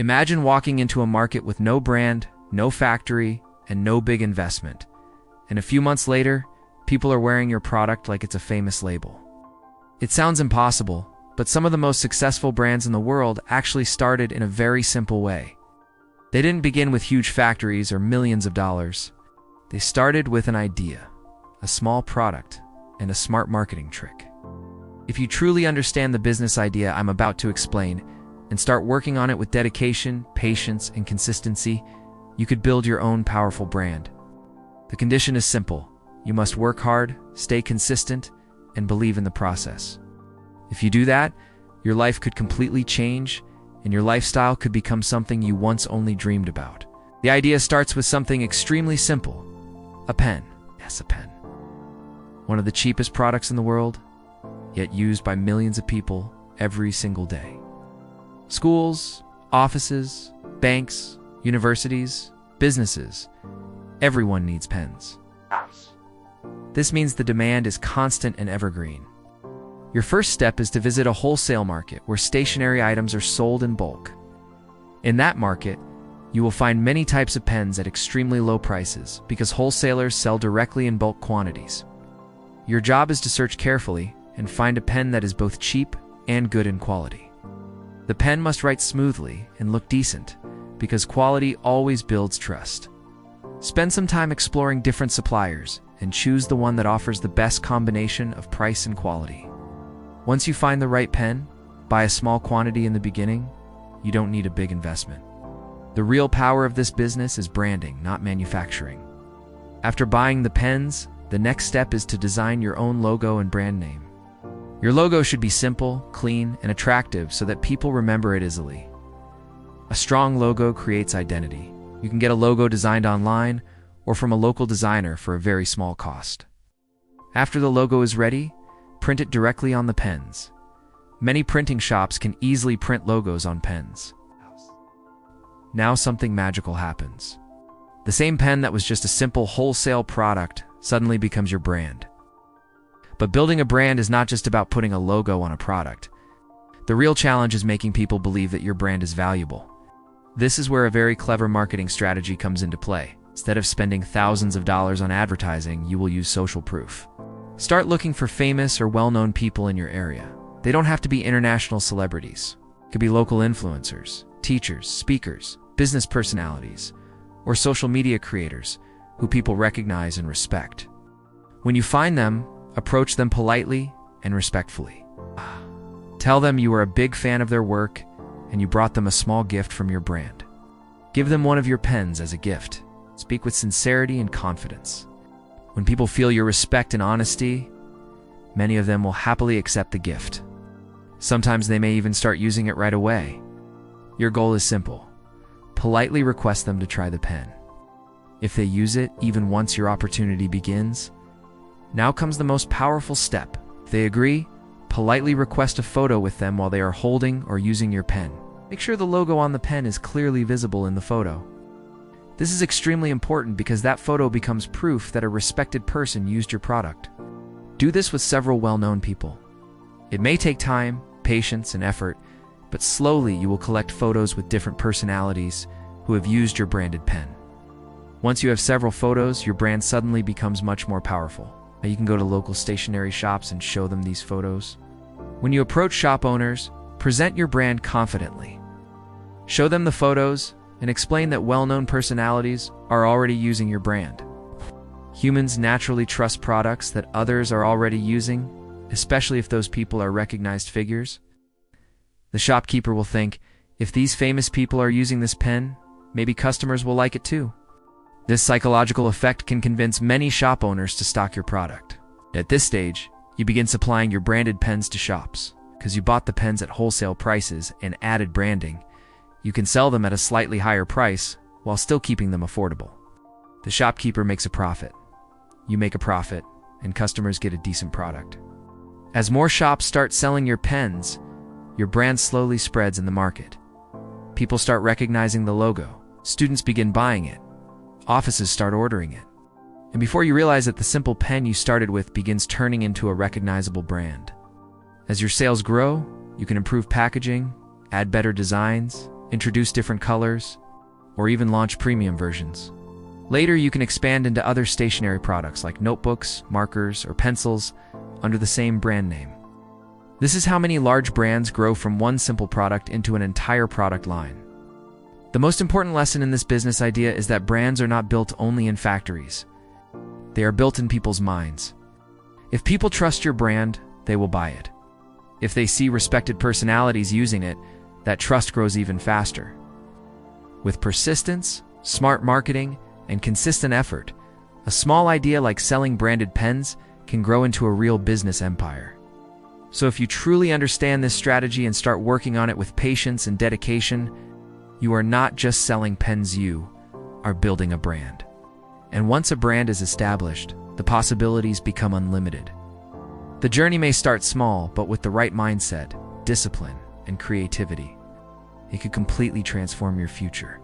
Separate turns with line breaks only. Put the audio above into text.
Imagine walking into a market with no brand, no factory, and no big investment. And a few months later, people are wearing your product like it's a famous label. It sounds impossible, but some of the most successful brands in the world actually started in a very simple way. They didn't begin with huge factories or millions of dollars. They started with an idea, a small product, and a smart marketing trick. If you truly understand the business idea I'm about to explain and start working on it with dedication, patience, and consistency, you could build your own powerful brand. The condition is simple. You must work hard, stay consistent, and believe in the process. If you do that, your life could completely change, and your lifestyle could become something you once only dreamed about. The idea starts with something extremely simple. A pen. Yes, a pen. One of the cheapest products in the world, yet used by millions of people every single day. Schools, offices, banks, universities, businesses, everyone needs pens. This means the demand is constant and evergreen. Your first step is to visit a wholesale market where stationery items are sold in bulk. In that market, you will find many types of pens at extremely low prices because wholesalers sell directly in bulk quantities. Your job is to search carefully and find a pen that is both cheap and good in quality. The pen must write smoothly and look decent because quality always builds trust. Spend some time exploring different suppliers and choose the one that offers the best combination of price and quality. Once you find the right pen, buy a small quantity in the beginning. You don't need a big investment. The real power of this business is branding, not manufacturing. After buying the pens, the next step is to design your own logo and brand name. Your logo should be simple, clean, and attractive so that people remember it easily. A strong logo creates identity. You can get a logo designed online or from a local designer for a very small cost. After the logo is ready, print it directly on the pens. Many printing shops can easily print logos on pens. Now something magical happens. The same pen that was just a simple wholesale product suddenly becomes your brand. But building a brand is not just about putting a logo on a product. The real challenge is making people believe that your brand is valuable. This is where a very clever marketing strategy comes into play. Instead of spending thousands of dollars on advertising, you will use social proof. Start looking for famous or well-known people in your area. They don't have to be international celebrities. It could be local influencers, teachers, speakers, business personalities, or social media creators who people recognize and respect. When you find them, approach them politely and respectfully. Tell them you are a big fan of their work and you brought them a small gift from your brand. Give them one of your pens as a gift. Speak with sincerity and confidence. When people feel your respect and honesty, many of them will happily accept the gift. Sometimes they may even start using it right away. Your goal is simple. Politely request them to try the pen. If they use it even once your opportunity begins, now comes the most powerful step. If they agree, politely request a photo with them while they are holding or using your pen. Make sure the logo on the pen is clearly visible in the photo. This is extremely important because that photo becomes proof that a respected person used your product. Do this with several well-known people. It may take time, patience, and effort, but slowly you will collect photos with different personalities who have used your branded pen. Once you have several photos, your brand suddenly becomes much more powerful. Now you can go to local stationery shops and show them these photos. When you approach shop owners, present your brand confidently. Show them the photos and explain that well-known personalities are already using your brand. Humans naturally trust products that others are already using, especially if those people are recognized figures. The shopkeeper will think, if these famous people are using this pen, maybe customers will like it too. This psychological effect can convince many shop owners to stock your product. At this stage, you begin supplying your branded pens to shops. Because you bought the pens at wholesale prices and added branding, you can sell them at a slightly higher price while still keeping them affordable. The shopkeeper makes a profit. You make a profit, and customers get a decent product. As more shops start selling your pens, your brand slowly spreads in the market. People start recognizing the logo. Students begin buying it. Offices start ordering it. And before you realize it, the simple pen you started with begins turning into a recognizable brand. As your sales grow, you can improve packaging, add better designs, introduce different colors, or even launch premium versions. Later, you can expand into other stationery products like notebooks, markers, or pencils under the same brand name. This is how many large brands grow from one simple product into an entire product line. The most important lesson in this business idea is that brands are not built only in factories. They are built in people's minds. If people trust your brand, they will buy it. If they see respected personalities using it, that trust grows even faster. With persistence, smart marketing, and consistent effort, a small idea like selling branded pens can grow into a real business empire. So if you truly understand this strategy and start working on it with patience and dedication, you are not just selling pens, you are building a brand. And once a brand is established, the possibilities become unlimited. The journey may start small, but with the right mindset, discipline, and creativity, it could completely transform your future.